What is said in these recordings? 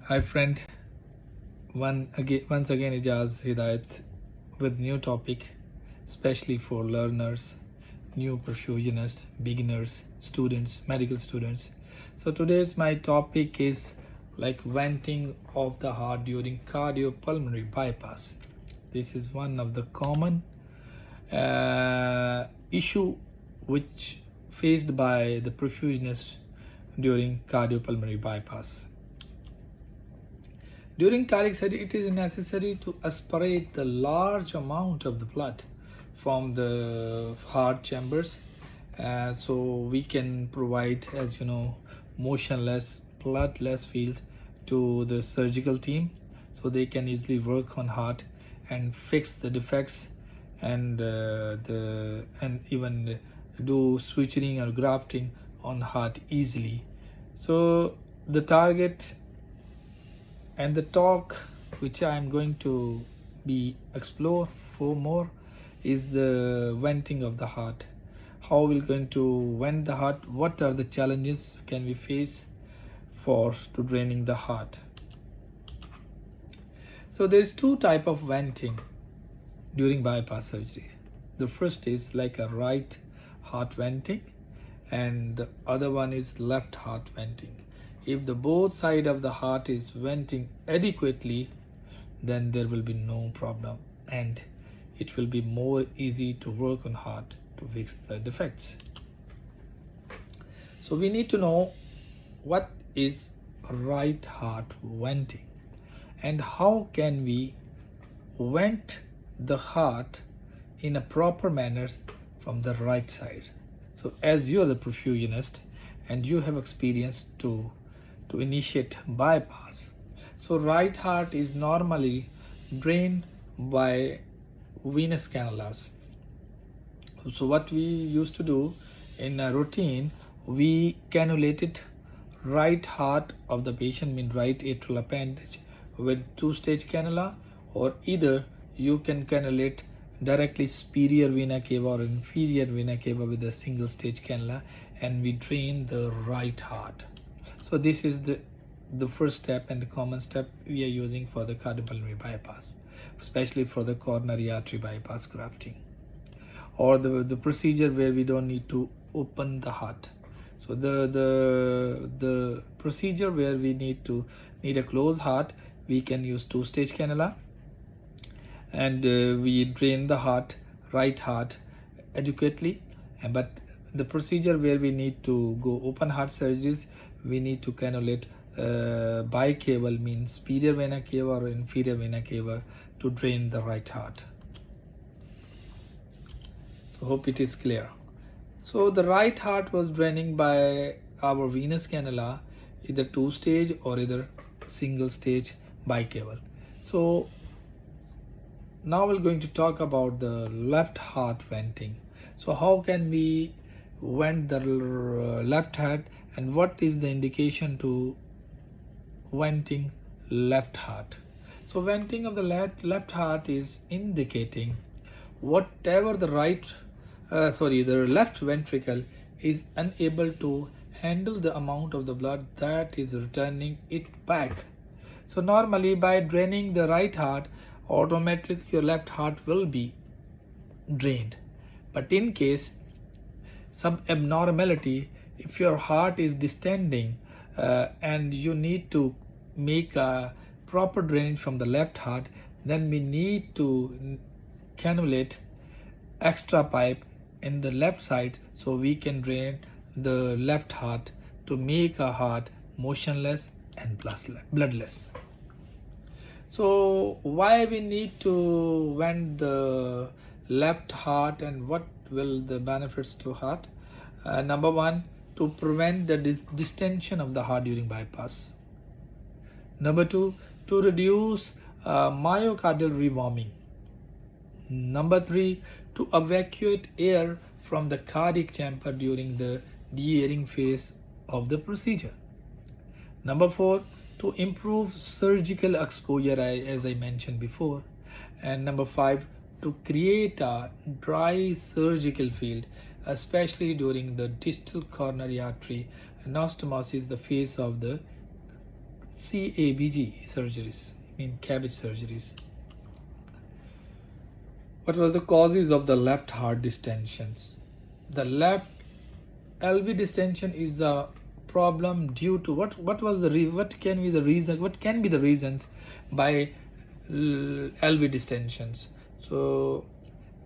Hi friend, once again Ijaz Hidayat with new topic, especially for learners, new perfusionists, beginners, students, medical students. So today's my topic is like venting of the heart during cardiopulmonary bypass. This is one of the common issue which faced by the perfusionists during cardiopulmonary bypass. During cardiac surgery, it is necessary to aspirate the large amount of the blood from the heart chambers, so we can provide, as you know, motionless, bloodless field to the surgical team, so they can easily work on heart and fix the defects and even do suturing or grafting on heart easily. So the target and the talk which I am going to be explore for more is the venting of the heart. How we're going to vent the heart, what are the challenges can we face for to draining the heart. So there's two type of venting during bypass surgery. The first is like a right heart venting and the other one is left heart venting. If the both side of the heart is venting adequately, then there will be no problem and it will be more easy to work on heart to fix the defects. So we need to know what is right heart venting and how can we vent the heart in a proper manner from the right side. So as you are the perfusionist and you have experience to initiate bypass, so right heart is normally drained by venous cannulas. So what we used to do in a routine, we cannulated right heart of the patient, mean right atrial appendage, with two-stage cannula, or either you can cannulate directly superior vena cava or inferior vena cava with a single stage cannula, and we drain the right heart. So this is the first step and the common step we are using for the cardiopulmonary bypass, especially for the coronary artery bypass grafting, or the procedure where we don't need to open the heart. So the procedure where we need a closed heart, we can use two-stage cannula and we drain the heart, right heart adequately. But the procedure where we need to go open heart surgeries, we need to cannulate bicaval, means superior vena cava or inferior vena cava, to drain the right heart. So hope it is clear. So the right heart was draining by our venous cannula, either two-stage or either single-stage bicaval. So now we're going to talk about the left heart venting. So how can we vent the left heart and what is the indication to venting left heart? So venting of the left heart is indicating whatever the the left ventricle is unable to handle the amount of the blood that is returning it back. So normally by draining the right heart, automatically your left heart will be drained. But in case some abnormality, if your heart is distending and you need to make a proper drainage from the left heart, then we need to cannulate extra pipe in the left side so we can drain the left heart to make a heart motionless and bloodless. So why we need to vent the left heart and what will the benefits to heart? Number one, to prevent the distension of the heart during bypass. Number two, to reduce myocardial rewarming. Number three, to evacuate air from the cardiac chamber during the de-airing phase of the procedure. Number four, to improve surgical exposure, as I mentioned before. And number five, to create a dry surgical field, especially during the distal coronary artery anastomosis, the phase of the CABG surgeries, cabbage surgeries. What were the causes of the left heart distensions? The left LV distension is a problem due to what can be the reason? What can be the reasons by LV distensions? So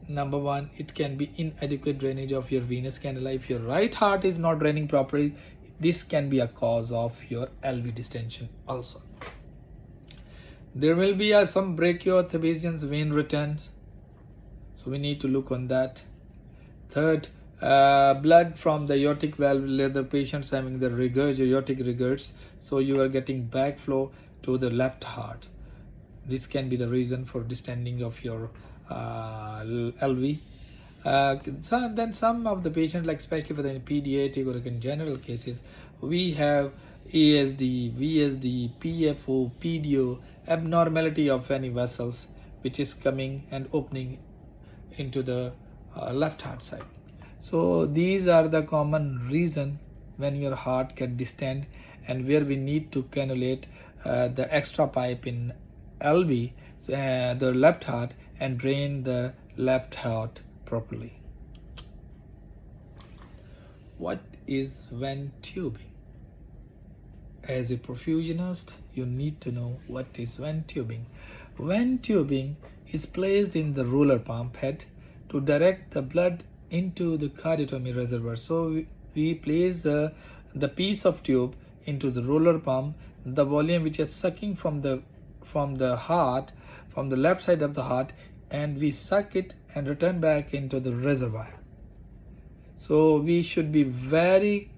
number one, it can be inadequate drainage of your venous cannula. If your right heart is not draining properly, this can be a cause of your LV distension also. There will be some brachiothabesians vein returns, so we need to look on that. Third, blood from the aortic valve, the patients having the aortic rigors, so you are getting backflow to the left heart. This can be the reason for distending of your LV. Then some of the patients, like especially for the pediatric or in general cases, we have ASD, VSD, PFO, PDO, abnormality of any vessels which is coming and opening into the left heart side. So these are the common reason when your heart can distend, and where we need to cannulate the extra pipe in LV, the left heart, and drain the left heart properly. What is vent tubing? As a perfusionist, you need to know what is vent tubing. Vent tubing is placed in the roller pump head to direct the blood into the cardiotomy reservoir. So we place the piece of tube into the roller pump, the volume which is sucking from the heart, from the left side of the heart, and we suck it and return back into the reservoir. So we should be very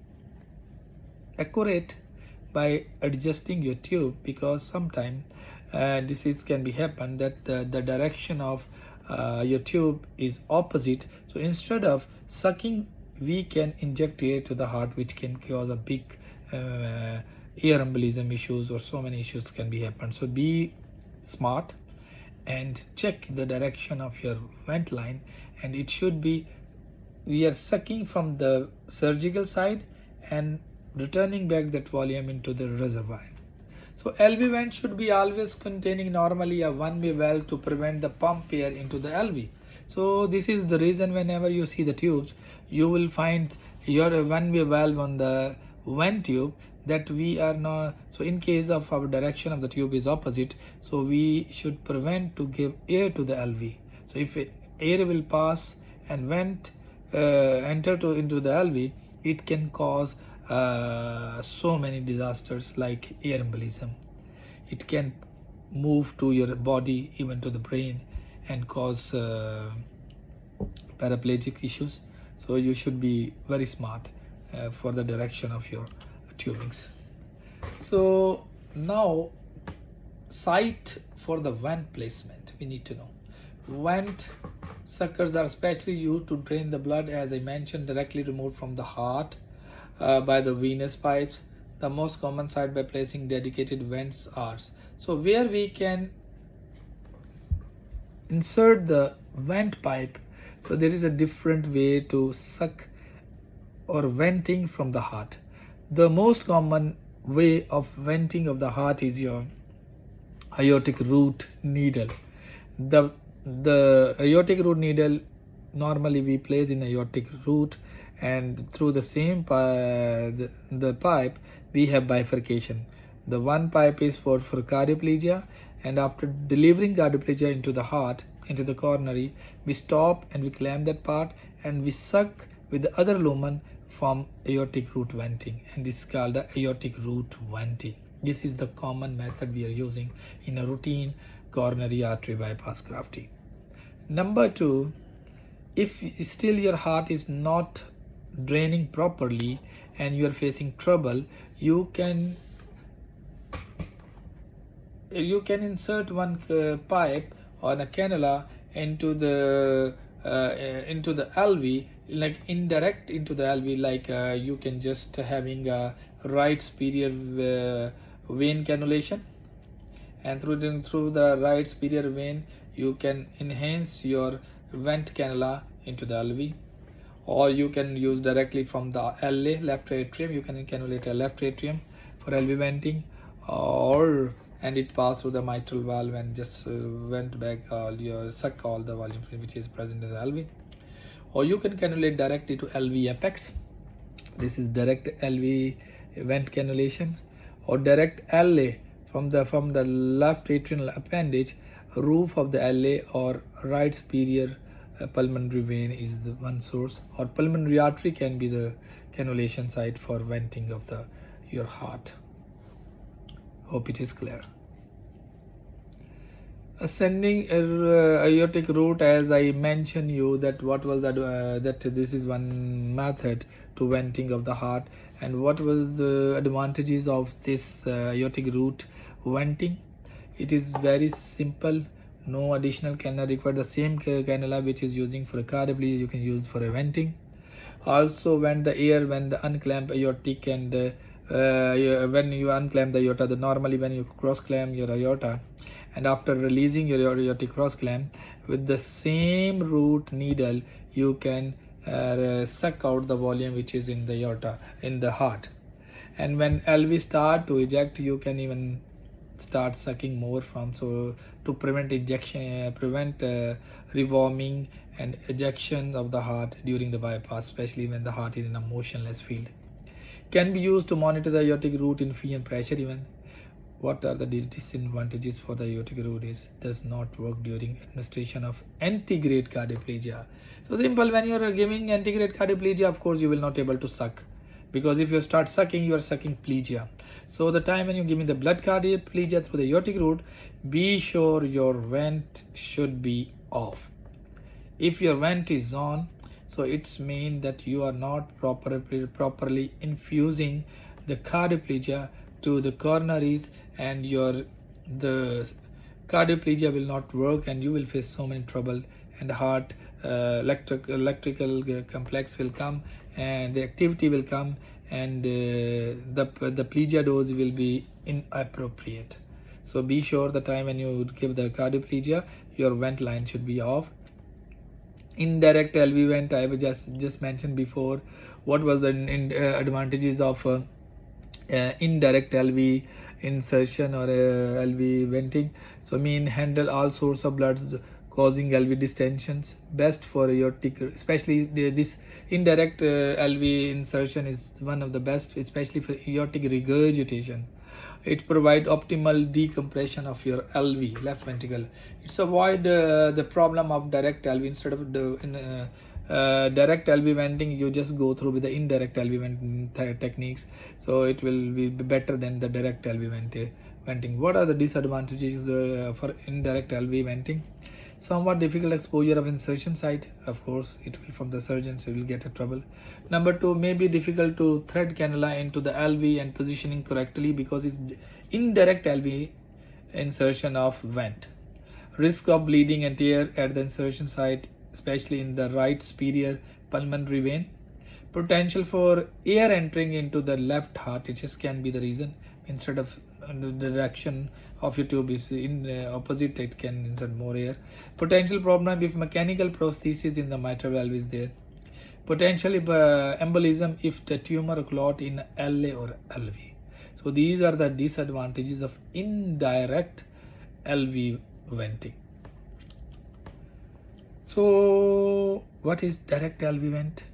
accurate by adjusting your tube, because sometimes disease can be happen that the direction of your tube is opposite. So instead of sucking, we can inject air to the heart, which can cause a big air embolism issues, or so many issues can be happen. So be smart and check the direction of your vent line, and it should be, we are sucking from the surgical side and returning back that volume into the reservoir. So LV vent should be always containing normally a one-way valve to prevent the pump air into the LV. So this is the reason whenever you see the tubes, you will find your one-way valve on the vent tube, that we are not. So in case of our direction of the tube is opposite, so we should prevent to give air to the LV. So if air will pass and vent enter into the LV, it can cause so many disasters like air embolism. It can move to your body, even to the brain, and cause paraplegic issues. So you should be very smart for the direction of your tubings. So now, site for the vent placement, we need to know. Vent suckers are specially used to drain the blood, as I mentioned, directly removed from the heart by the venous pipes. The most common site by placing dedicated vents are, so where we can insert the vent pipe. So there is a different way to suck or venting from the heart. The most common way of venting of the heart is your aortic root needle. The aortic root needle normally we place in aortic root, and through the same the pipe we have bifurcation. The one pipe is for cardioplegia, and after delivering cardioplegia into the heart, into the coronary, we stop and we clamp that part, and we suck with the other lumen from aortic root venting, and this is called the aortic root venting. This is the common method we are using in a routine coronary artery bypass grafting. Number two, if still your heart is not draining properly and you are facing trouble, you can insert one pipe or a cannula into the LV, like indirect into the LV, like you can just having a right superior vein cannulation, and through the right superior vein you can enhance your vent cannula into the LV, or you can use directly from the LA, left atrium. You can cannulate a left atrium for LV venting, or and it passed through the mitral valve and just went back suck all the volume which is present in the LV. Or you can cannulate directly to LV apex. This is direct LV vent cannulation, or direct LA from the left atrial appendage, roof of the LA, or right superior pulmonary vein is the one source, or pulmonary artery can be the cannulation site for venting of your heart. Hope it is clear. Ascending aortic route, as I mentioned you that what was that this is one method to venting of the heart, and what was the advantages of this aortic route venting. It is very simple. No additional cannula required. The same cannula which is using for a cardiopulmonary you can use for a venting. Also when the air, when the unclamp aortic and when you unclamp the aorta, normally when you cross clamp your aorta, and after releasing your aortic cross clamp, with the same root needle you can suck out the volume which is in the aorta, in the heart. And when LV start to eject, you can even start sucking more from, so to prevent ejection, prevent rewarming and ejection of the heart during the bypass, especially when the heart is in a motionless field. Can be used to monitor the aortic root in fee and pressure even. What are the disadvantages for the aortic root is does not work during administration of antegrade cardioplegia. So simple, when you are giving antegrade cardioplegia, of course you will not able to suck, because if you start sucking, you are sucking plegia. So the time when you give me the blood cardioplegia through the aortic root, be sure your vent should be off. If your vent is on, so it's mean that you are not properly infusing the cardioplegia to the coronaries, and the cardioplegia will not work, and you will face so many trouble, and heart electrical complex will come, and the activity will come, and the plegia dose will be inappropriate. So be sure the time when you give the cardioplegia, your vent line should be off. Indirect LV vent, I just mentioned before. What was the advantages of indirect LV insertion or LV venting? So handle all sorts of bloods causing LV distensions, best for aortic, especially this indirect LV insertion is one of the best, especially for aortic regurgitation. It provides optimal decompression of your LV, left ventricle. It's avoid the problem of direct LV. Instead of direct LV venting, you just go through with the indirect LV venting techniques. So it will be better than the direct LV venting. What are the disadvantages for indirect LV venting? Somewhat difficult exposure of insertion site. Of course, it will from the surgeon, so you will get a trouble. Number two, may be difficult to thread cannula into the LV and positioning correctly because it's indirect LV insertion of vent. Risk of bleeding and tear at the insertion site, especially in the right superior pulmonary vein. Potential for air entering into the left heart, it just can be the reason. Instead of the direction of your tube is in opposite, it can insert more air. Potential problem if mechanical prosthesis in the mitral valve is there. Potentially embolism if the tumor or clot in LA or LV. So these are the disadvantages of indirect LV venting. So what is direct LV vent?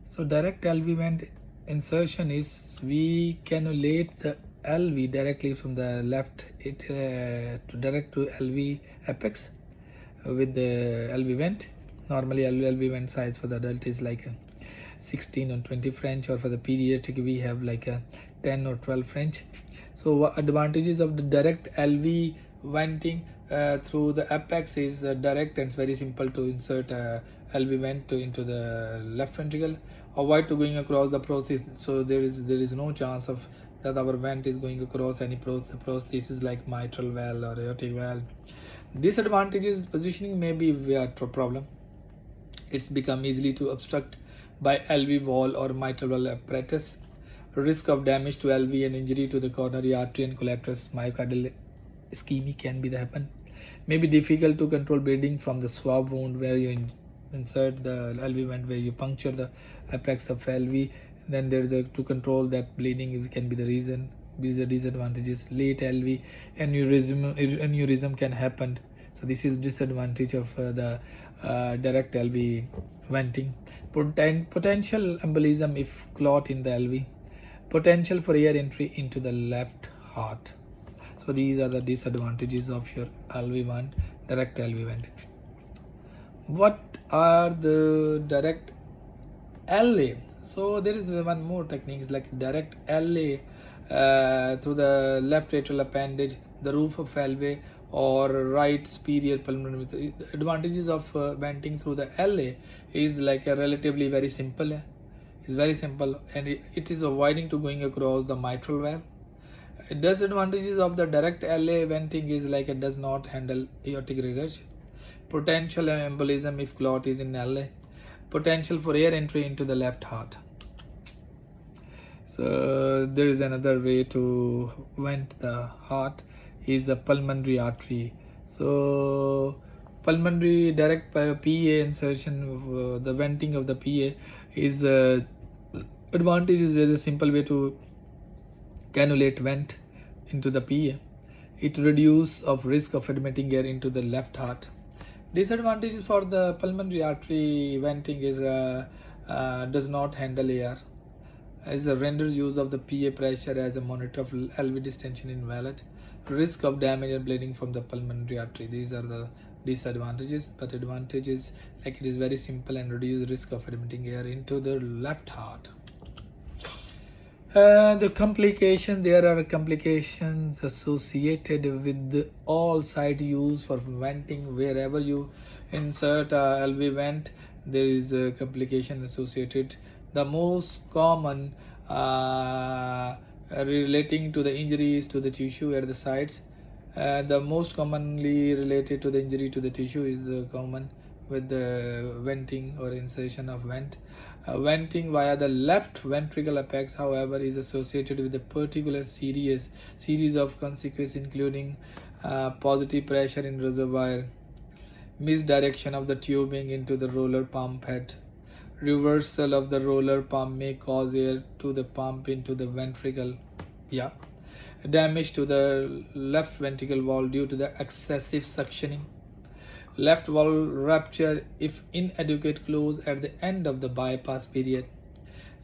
So direct LV vent insertion is we cannulate the LV directly from the left to direct to LV apex with the LV vent. Normally LV vent size for the adult is like 16 or 20 French, or for the pediatric we have like a 10 or 12 French. So advantages of the direct LV venting through the apex is direct, and it's very simple to insert LV vent into the left ventricle. Avoid to going across the prosthesis, so there is no chance of that our vent is going across any prosthesis like mitral valve or aortic valve. Disadvantages, positioning may be a problem. It's become easily to obstruct by LV wall or mitral valve apparatus. Risk of damage to LV and injury to the coronary artery and collaterals myocardial ischemia can be happen. May be difficult to control bleeding from the swab wound where you insert the LV vent, where you puncture the apex of LV. Then to control that bleeding, it can be the reason. These are disadvantages. Late LV aneurysm can happen. So this is disadvantage of the direct LV venting. Potential embolism if clot in the LV. Potential for air entry into the left heart. So these are the disadvantages of your LV1 direct LV venting. What are the direct LA? So there is one more techniques like direct LA through the left atrial appendage, the roof of LV, or right superior pulmonary. The advantages of venting through the LA is like a relatively very simple. It's very simple, and it is avoiding to going across the mitral valve. Disadvantages of the direct LA venting is like it does not handle aortic regurg. Potential embolism if clot is in LA. Potential for air entry into the left heart. So there is another way to vent the heart is the pulmonary artery. So pulmonary direct PA insertion, the venting of the PA is advantage is there's a simple way to cannulate vent into the PA. It reduces of risk of admitting air into the left heart. Disadvantages for the pulmonary artery venting is does not handle air, as a renders use of the PA pressure as a monitor of LV distension invalid. Risk of damage and bleeding from the pulmonary artery. These are the disadvantages, but advantages like it is very simple and reduce risk of admitting air into the left heart. The complication, there are complications associated with the all site use for venting. Wherever you insert a LV vent, there is a complication associated. The most common relating to the injuries to the tissue at the sites. The most commonly related to the injury to the tissue is the common with the venting or insertion of vent. Venting via the left ventricle apex, however, is associated with a particular series of consequences, including positive pressure in reservoir, misdirection of the tubing into the roller pump head. Reversal of the roller pump may cause air to the pump into the ventricle. Damage to the left ventricle wall due to the excessive suctioning. Left valve rupture if inadequate close at the end of the bypass period.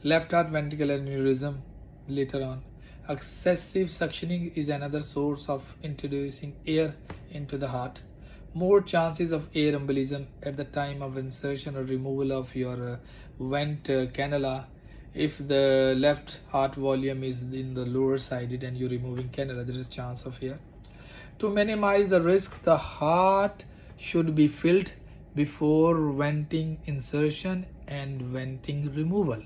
Left heart ventricular aneurysm later on. Excessive suctioning is another source of introducing air into the heart. More chances of air embolism at the time of insertion or removal of your vent cannula. If the left heart volume is in the lower sided and you're removing cannula, there is chance of air. To minimize the risk, the heart should be filled before venting insertion and venting removal.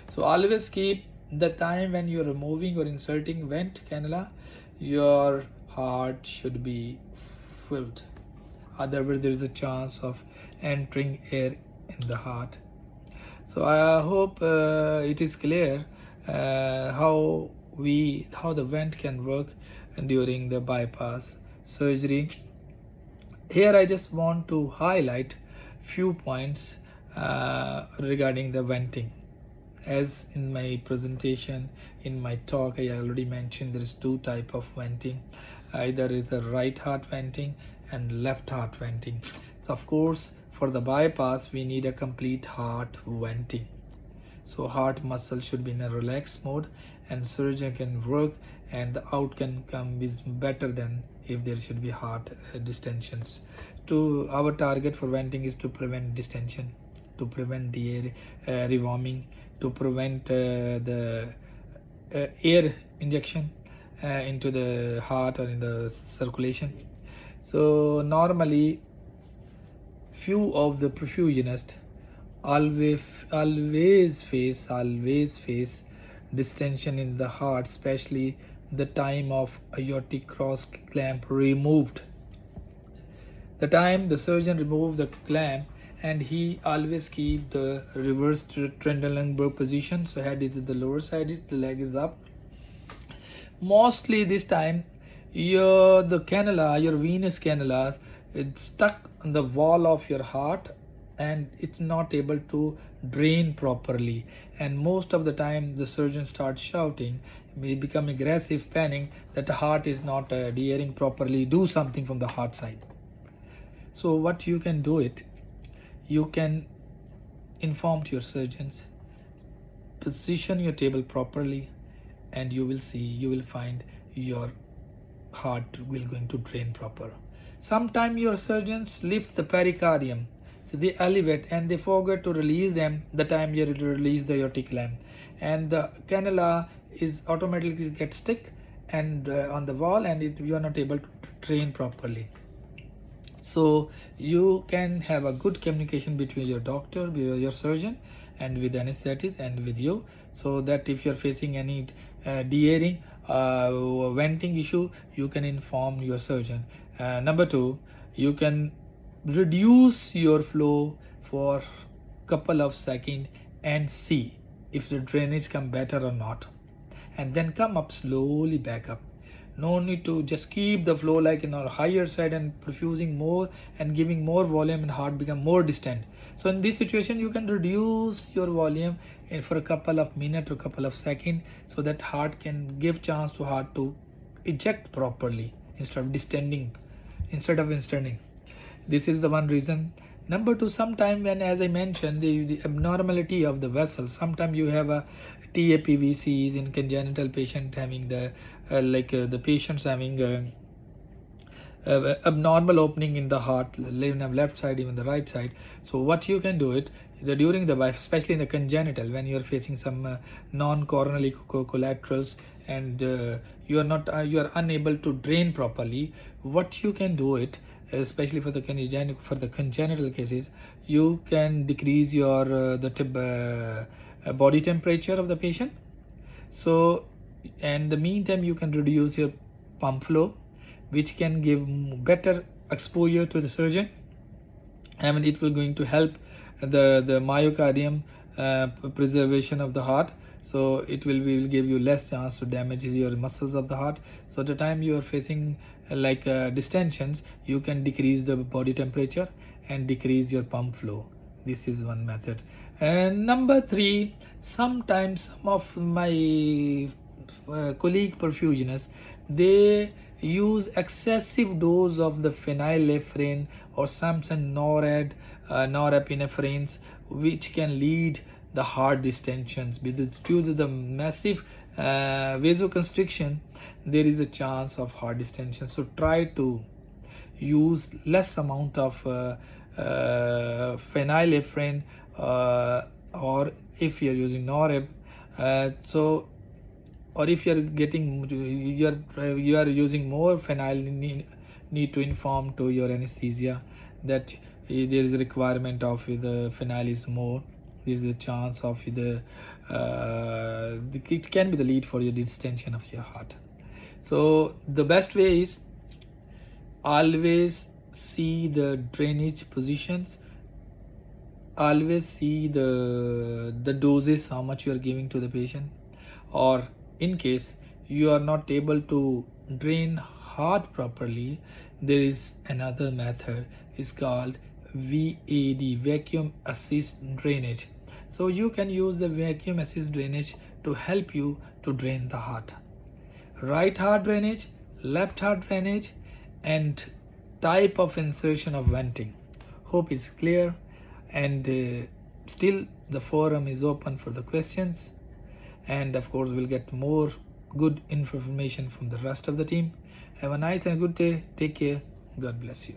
So always keep the time when you're removing or inserting vent cannula, your heart should be filled. Otherwise, there is a chance of entering air in the heart. So I hope it is clear how the vent can work during the bypass surgery. Here I just want to highlight few points regarding the venting. As in my presentation, in my talk, I already mentioned there is two type of venting. Either is the right heart venting and left heart venting. So of course, for the bypass, we need a complete heart venting. So heart muscle should be in a relaxed mode and surgeon can work and the outcome is better than if there should be heart distensions. Our target for venting is to prevent distension, to prevent the air rewarming, to prevent the air injection into the heart or in the circulation. So normally few of the perfusionists always face distension in the heart, especially the time of aortic cross clamp removed. The time the surgeon remove the clamp, and he always keep the reverse Trendelenburg position. So head is at the lower side, the leg is up. Mostly this time your venous cannula, it's stuck on the wall of your heart and it's not able to drain properly, and most of the time the surgeon starts shouting become aggressive, panic that the heart is not adhering properly, do something from the heart side. So what you can do it, you can inform to your surgeons, position your table properly, and you will find your heart will going to drain proper. Sometimes your surgeons lift the pericardium, so they elevate and they forget to release them the time you release the aortic lamp, and the cannula is automatically get stuck and on the wall, and you are not able to drain properly. So you can have a good communication between your doctor, your surgeon, and with anesthetist and with you, so that if you're facing any de-airing venting issue, you can inform your surgeon. Number two, you can reduce your flow for couple of seconds and see if the drainage come better or not, and then come up slowly back up. No need to just keep the flow like in our higher side and perfusing more and giving more volume, and heart become more distant. So in this situation, you can reduce your volume for a couple of minutes or couple of seconds, so that heart can give chance to heart to eject properly instead of distending. This is the one reason. Number two, sometime when, as I mentioned, the abnormality of the vessel, sometimes you have a TAPVCs in congenital patient having the the patients having abnormal opening in the heart, left side, even the right side. So what you can do it during the, especially in the congenital, when you are facing some non-coronary collaterals, and you are unable to drain properly, what you can do it, especially for the congenital cases, you can decrease your body temperature of the patient. So in the meantime, you can reduce your pump flow, which can give better exposure to the surgeon. I mean, it will going to help the myocardium preservation of the heart. So it will give you less chance to damage your muscles of the heart. So the time you are facing distensions, you can decrease the body temperature and decrease your pump flow. This is one method. And number three, sometimes some of my colleague perfusionists, they use excessive dose of the phenylephrine or some norepinephrine's, which can lead the heart distensions. Because due to the massive vasoconstriction, there is a chance of heart distension. So try to use less amount of phenylephrine, or if you're using norep, or if you're getting you are using more phenyl, need to inform to your anesthesia that there is a requirement of the phenyl is more. There is a chance of it can be the lead for your distension of your heart. So the best way is always see the drainage positions, always see the doses, how much you are giving to the patient. Or in case you are not able to drain heart properly, there is another method, is called VAD, vacuum assist drainage. So you can use the vacuum assist drainage to help you to drain the heart. Right heart drainage, left heart drainage, and type of insertion of venting. Hope is clear, and still the forum is open for the questions, and of course we'll get more good information from the rest of the team. Have a nice and good day. Take care. God bless you.